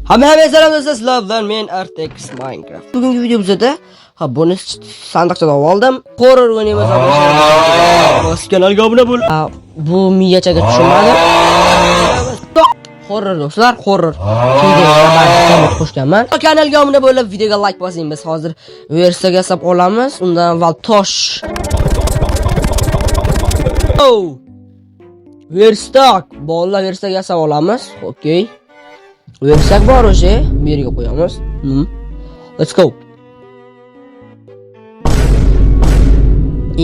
Hammaga salom do'stlar, sizlar bilan men Artex Minecraft. Bugungi videomizda buni sandiqchadan oldim. Horror o'ynaymiz. Kanalga obuna bo'l. Bu miyachaga tushmadi. Horror do'stlar, horror. Videoga qo'shganman. Kanalga obuna bo'lib, videoga like bosing. Biz hozir versiyaga sab olamiz. Undan avval tosh. Verstak, bolalar versiyaga sab olamiz. Okey. Versak bor o'sha, bu yerga qo'yamiz. Let's go.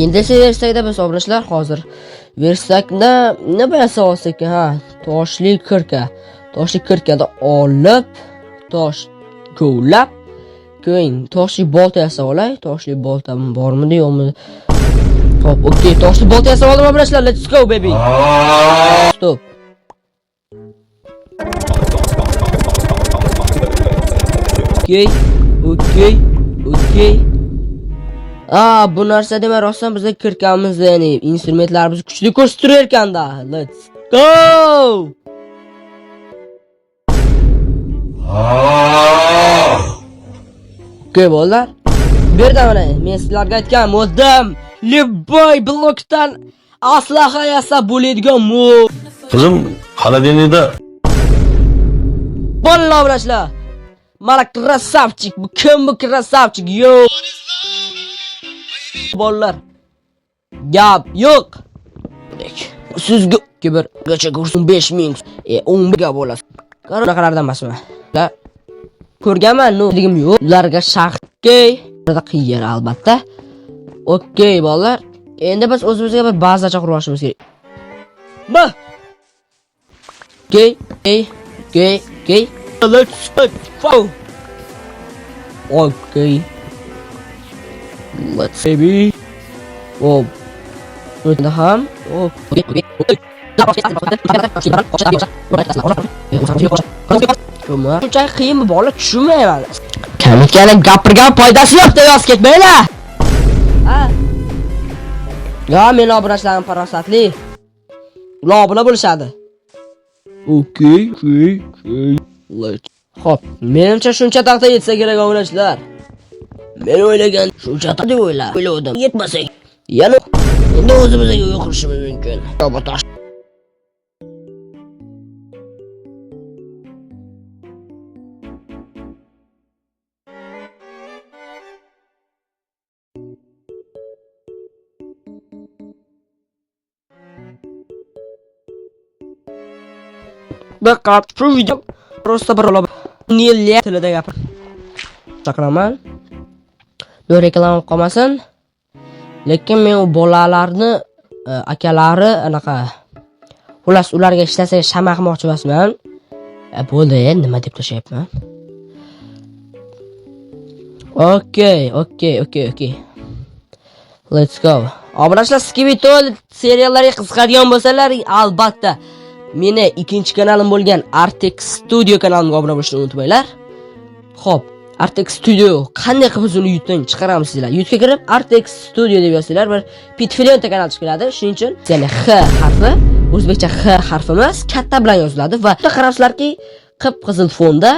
Endi esa versakda biz obrashlar hozir. Versakda nima bo'lsa olsak, toshli kirka. Toshli kirkada olib, tosh ko'lab, keyin toshli bolta yasab olay. Toshli boltam bormi, yo'qmi? Hop, okey, toshli bolta yasab oldim obrashlar. Let's go baby. Stop. Okey. Bu narsa demak rostdan bizga kirkamiz, ya'ni instrumentlarimiz kuchli ko'rsatib ekanda. Let's go. Okey bolalar. Bu yerda mana men sizlarga aytgan modam Liboy blokdan aslaha yasab bo'ladigan mod. Qizim, xolodilnikda Bolalar, mana krasavchik, bu kim bu krasavchik? Yo. Bolalar. Gap yo'q. Sizga bir gacha kursun 5000, 10 ga bo'lasiz. Qanaqalardan emasman. Ko'rganman, digim yo'q. Ularga shaxtga burada qiyin albatta. Okey bolalar. Endi biz o'zimizga bir bazacha qurishimiz kerak. Ma. Okay. Let's go. Okay. Let's baby. Oh. Burada ham. Okay. Buncha qiyin bola tushunmayman. Kamikani gapirgan foydasi yo'q deb yozib ketmanglar. Ya men obrashlarim farosatli. Ular obuna bo'lishadi. Okay. Hop, menimcha shuncha taqda yetsa kerak obrashlar. Men o'ylagan shuncha taqda deb o'yladim. Yetmasak, yana endi o'zimizga yo'l qurishimiz mumkin. To'g'ri. Baqat shu video просто bir olib niyatli tilida gapir. Chaqiraman. Bu reklama qolmasin. Lekin men u bolalarni akalari anaqa xullas ularga ishlasa shamaqmoqchi emasman. Bo'ldi, nima deb tashayapman? Okay. Let's go. Obrashlar Skibitol seriallariga qiziqadigan bo'lsalar, albatta meni ikkinchi kanalim bo'lgan Artex Studio kanalimga obuna bo'lishni unutmanglar. Xo'p, Artex Studio qanday qilib biz uni YouTubedan chiqaramiz sizlar? YouTubega kirib Artex Studio deb yozsanglar, bir Pitfilenta kanal chiqadi. Shuning uchun, ya'ni H harfi, o'zbekcha H harfi emas, katta bilan yoziladi va qarasizlarki, qip-qizil fonda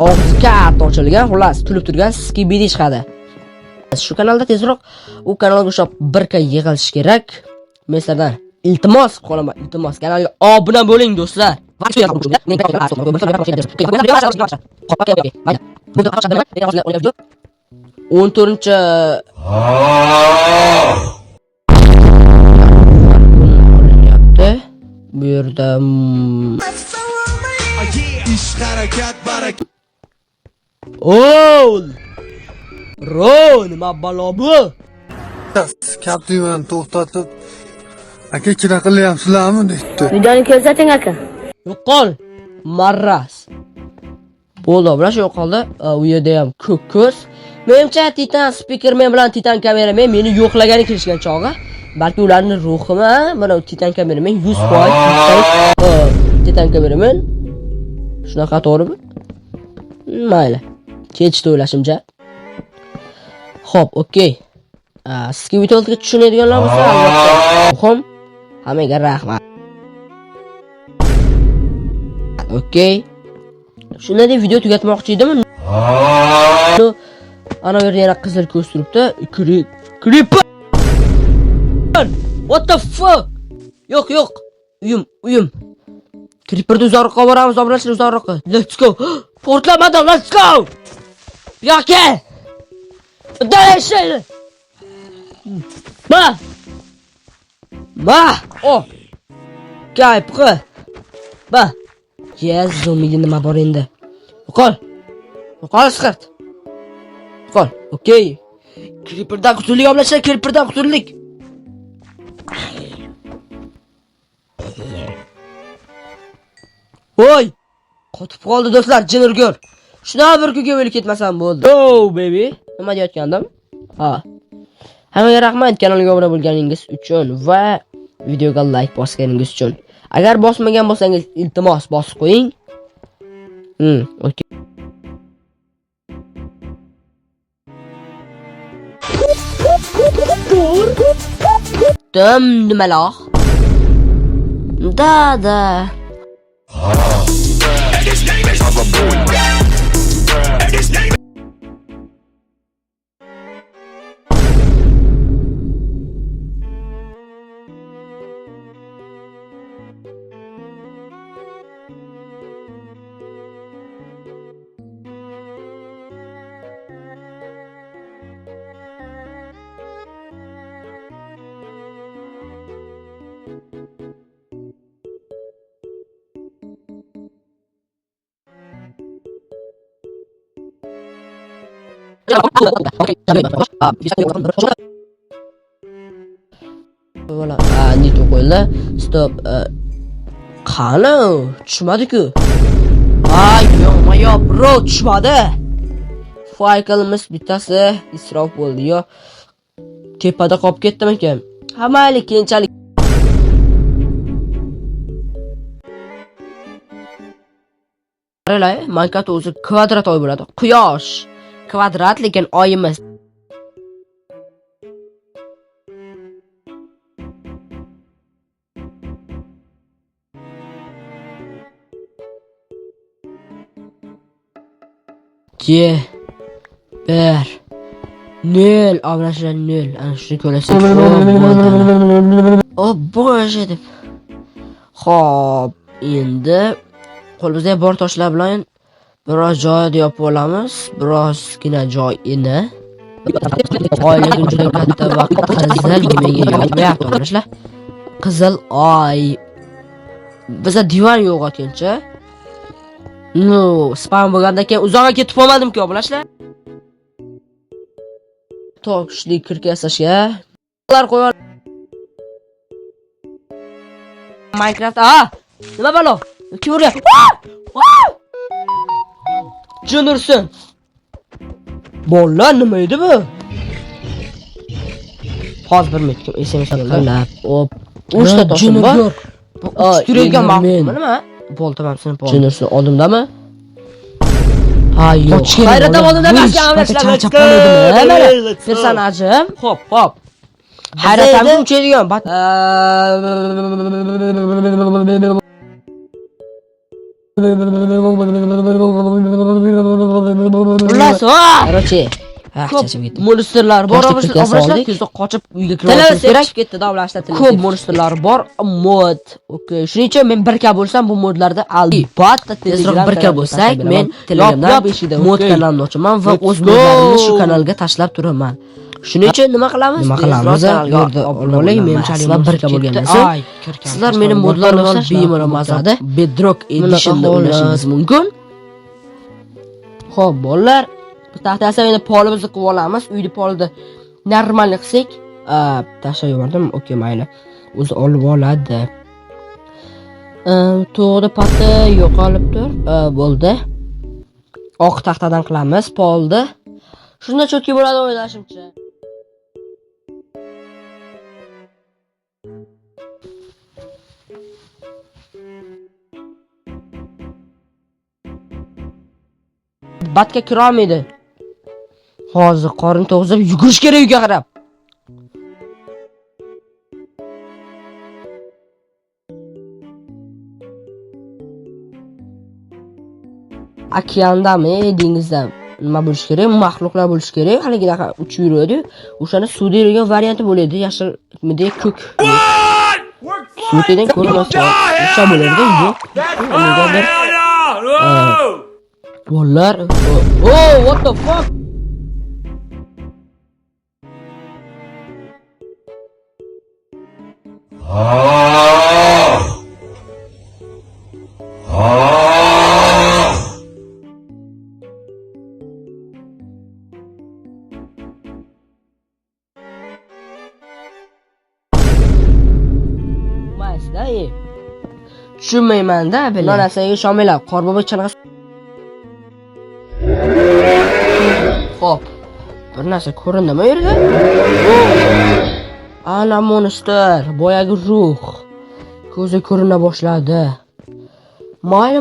og'zi katta ochilgan, xullas, tulib turgan Skibidi chiqadi. Shu kanalda tezroq u kanalga o'xshab 1k yig'ilish kerak. Men sizlardan iltimos qolaman, kanalga obuna bo'ling do'stlar. O'n to'rtinchi bu yerda ish harakat barakat. Nima balo bu? Kaptimani to'xtatib, aka kira qilyapsizlarmi deydi. Videoni ko'rsating aka. Yo'qol, marras. Bo'ldi, bilash yo'qoldi. U yerda ham ko'z. Menimcha Titan speakerman bilan Titan kameraman meni yo'qlagani kirishgan chog'i. Balki ularning ruhimi, mana Titan kameraman 100% Titan kameraman. Shunaqa to'g'rimi? Mayli. Kechdi o'ylashimcha. Xo'p, okey. Skibitolga tushunadiganlar bo'lsa, albatta. Muhim. Hammaga rahmat. Okey. Shunday deb video tugatmoqchi edim. Ana bu yerda yana qizil ko'z turibdi. Creeper. What the fuck? Yo'q. Uyim. Creeperni uzoqroqqa boramiz, obrachilar uzoqroqqa. Let's go. Portlamadi, let's go. Yo'q-ke. Dayashaydi. Ma. Oh. Gaypqi. Ba. Yes, zombie nima bor endi? Yo'qol skirt. Yo'qol. Okay. Creeperdan qutuldik, obrachilar, Creeperdan qutuldik. Voy! Qotib qoldi do'stlar, jin urgur. Shuna bir kunga o'lib ketmasam bo'ldi. Oh baby, nima deyotgandim? Ha. Hammaga rahmat kanalga obuna bo'lganingiz uchun va videoga like bosganingiz uchun. Agar bosmagan bo'lsangiz, iltimos bosib qo'ying. Okay. Nimalar? Da. Voilà, nito qo'yla. Stop. Qani, tushmadi-ku. Yo'q, bro, tushmadi. Faykalimiz bittasi isrof bo'ldi yo. Tepada qolib ketdimi ekan? Mayli, keyinchalik. Qaranglar, Minecraft o'zi kvadrat oy bo'ladi. Quyosh kvadrat, lekin oy emas. Bir nol, obrachilar nol. Ana shuni ko'rasiz. Boje deb. Xo'p, endi qo'limizda bor toshlar bilan biroz joyni yopib olamiz. Birozgina joy ini. Oyligim juda katta vaqt qizil menga yoqmayapti obrachilar. Qizil oy. Bizda divar yo'q ekancha. No, spam bo'lgandan keyin uzoqqa ketib qolmadim-ku, obrachilar. Toshli kirka yasashga. Ular qo'yar. Minecraft. Nima balo? Kim uryapti? Jin ursin. Bolalar nima edi bu? Hozir bir minut SMS yo'llab. Hop. 3 ta toshim bor. Turgan maqsadmi nima? Boltamam sinib qoldi. Jin ursin oldimdami? Yo'q. Hayratdan oldimda emaskan obrachilar. Personajim. Hop. Hayratamga uchadigan. Короче, monsterlar bor, obrachilar tezda qochib uyga kirib kerak. Ketdi davlashlar tili. Ko'p monsterlar bor, mod. Okay, shuning uchun men birga bo'lsam bu modlarda albatta tezroq birga bo'lsak, men Telegramda mod kanalini ochaman va o'z modlarimni shu kanalga tashlab turaman. Shuning uchun nima qilamiz? Kanalga obuna bo'ling, menimcha birga bo'lganimizda sizlar meni modlarimni bemalol mazada Bedrock Edition'da o'ynashingiz mumkin. Xo'p, bolalar, taxtasi endi polimizni qilib olamiz. Uyni polida normalni qilsak, tashlab yubordim. Okay, mayli. O'zi olib oladi. To'g'ri pati yo'qolib tur. Bo'ldi. Oq taxtadan qilamiz polni. Shunda cho'tki bo'ladi o'ylashimcha. Batga kira olmaydi. Hozir qorin to'g'zib yugurish kerak uyga qarab. okeandami, dengizda nima bo'lish kerak? Maxluqlar bo'lish kerak. Haligidaqa uchib yuradi. O'shani suvda yurgan varianti bo'ladi. Yashilmidek ko'k. Suvdan ko'rmasa, o'sha bo'lardi. Yo'q. Negadir? Bollar. Oh, what the fuck? Maysa, tushunmayman-da, bu narsaga ishonmanglar. Qorbobo chanaqa. Hop. Bir narsa ko'rindimi u yerda? Ana monster, boyagi ruh. Ko'zi ko'rina boshladi. Mayli.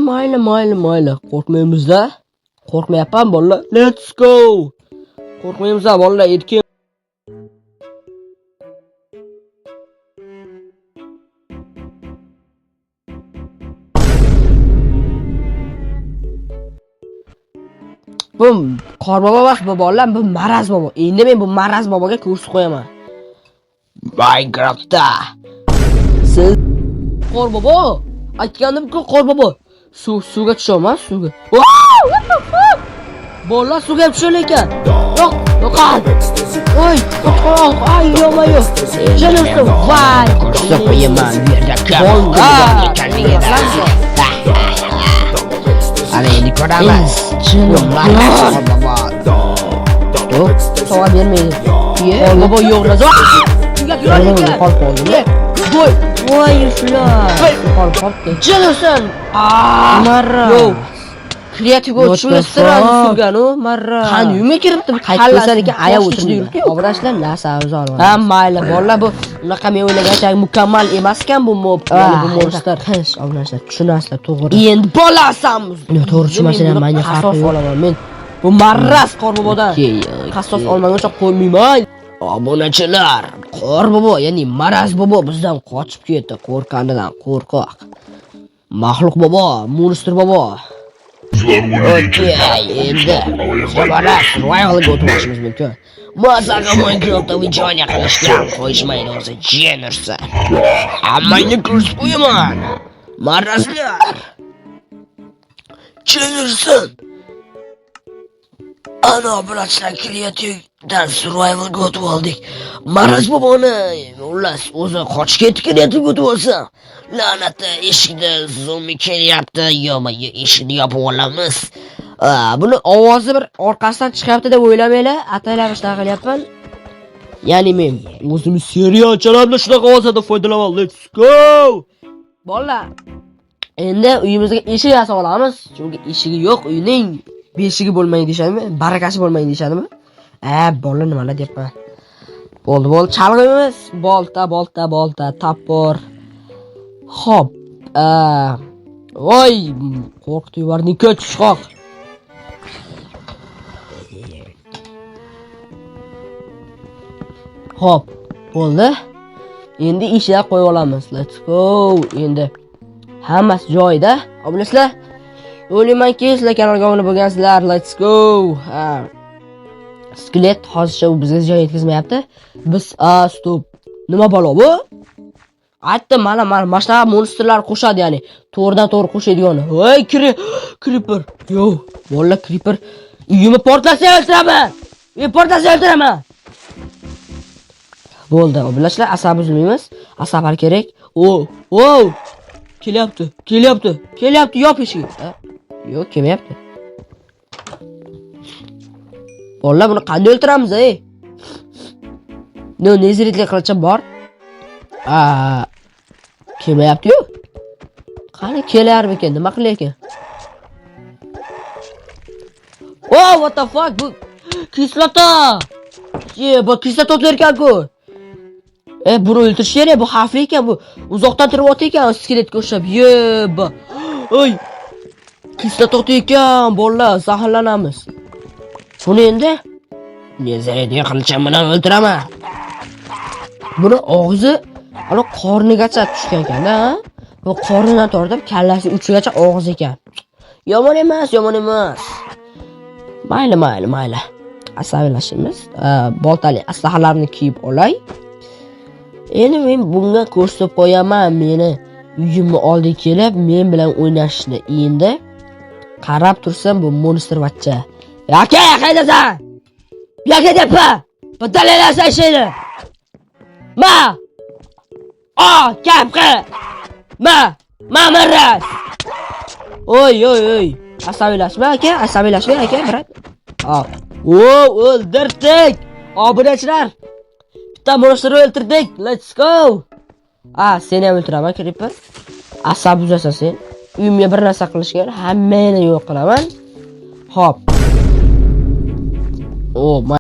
Qo'rqmaymiz-da. Qo'rqmayapman bolalar. Let's go. Qo'rqmaymiz-da bolalar, erkin. Bu Qorbobo emas bu bolalar, bu Maraz bobo. Endi men bu Maraz boboga ko'rsatib qo'yaman. Minecraftda. Siz Qorbobo, aytgandim-ku Qorbobo. Suvga tushaman, suvga. What the fuck? Bolalar suvga tushar ekan. Yo'q. Voy, ay yo'q. Janimsiz, voy. Ko'rsatib qo'yaman bu yerda kam. Ana endi ko'ramiz. Yo'q, sova bermaydi. Qorbobo yo'qlazo. Unga qolib qoldi. Voy, ular. Qolibdi. Janosan. Marra. Yo'q. Kreativga o'tishni surgan u, marra. Qani yuma kiribdi? Qaytmasaniga aya o'tirdi. Obrashlar nasamiz olgan. Ha, mayli, bolalar bu unaqa men o'ylagancha mukammal emas ekan bu mob, ya'ni bu monster. Qish, obrashlar tushunasizlar, to'g'ri. Endi bolasanmiz. To'g'ri tushunmasanglar, menga qasos olaman men. Bu Marras Qorbobodan. Qasos olmaguncha qo'ymayman. Obunachilar, Qorbobo, ya'ni Maraz bobo bizdan qochib ketdi, qo'rqqanidan qo'rqoq. Maxluq bobo, monster bobo. Okey, endi Maraz Royal'ga o'tishimiz mumkin. Masaga Minecraftda videoni qilishdan qo'yishmaydi o'zi jenersa. Hammangni ko'rsatib qo'yaman. Marazlar. Jenersan. Ana bilachilar kreativdan survivalga o'tib oldik. Maraz boboni ulas o'zi qochib ketib kreativga o'tib olsa, la'nati eshikda zombi kelyapti, yo'qmi, eshikni yopib olamiz. Buni ovozi bir orqasidan chiqyapti deb o'ylamanglar, ataylab shunaqa qilyapman. Ya'ni men o'zimiz serial chalamda shunaqa ovozdan foydalanaman. Let's go! Bolalar, endi uyimizga eshik yasab olamiz, chunki eshigi yo'q uyning. Beshigi bo'lmaydi deyshadimi? Barakasi bo'lmaydi deyshadimi? Bolalar nimalar deyapman. Bo'ldi, chalg'imiz. Bolta, tapor. Hop. Voy, qo'rqitib yubording, ko'chqoq. Hop, bo'ldi. Endi ishga qo'yib olamiz. Let's go. Endi hammasi joyida. Obunachilar, o'ylaymanki, sizlar kanalga obuna bo'lgansizlar. Let's go. Skelet hozircha u bizga joy yetkazmayapti. Biz stop. Nima balo bu? Aytdim, mana shunaqa monsterlar qo'shadi, ya'ni to'g'ridan-to'g'ri qo'shadigan. Voy, creeper. Yo, bolla creeper. Uyimni portlasa o'ldiraman. Bo'ldi, obunachilar, asab uzmaymiz. Asablar kerak. Oh. Kelyapti, yop eshik. Yo'q, kelmayapti. Bolalar, buni qanday o'ltiramiz, ey? Nezirlikli qilichim bor. Kelmayapti-yu. Qani kelarmikan, nima qilar ekan? Oh, what the fuck? Bu kislota. Bu kislota o'tlar ekan-ku. Buni o'ltirish kerak, bu xavfli ekan, bu uzoqdan turib o'tdi ekan, skeletga o'xshab. Oy. Kislota o'tdi ekan, bolalar, zaharlanamiz. Buni endi nezariyatga qilcham bilan o'ltiraman. Buni og'zi ana qornigacha tushgan ekan-da. Bu qornidan tortib kallasi uchigacha og'iz ekan. Yomon emas, yomon emas. Mayli. Asabiylashimiz. Boltali aslahalarni kiyib olay. Endi men bunga ko'rsatib qo'yaman meni uyimni oldiga kelib men bilan o'ynashni. Endi qarab tursam bu monster vachcha. Aka, qaydasan? Yo'q deyapti. Bittalaylarsa ishlaydi. Ma! Kapqa! Maras! Oy. Asabiylashma aka, brat. O'ldirdik. Obunachilar. Bitta monster o'ldirdik. Let's go. Seni ham o'ldiraman, Creeper. Asab uzasan sen. Uyimga bir narsa qilishga hammani yo'q qilaman. Hop.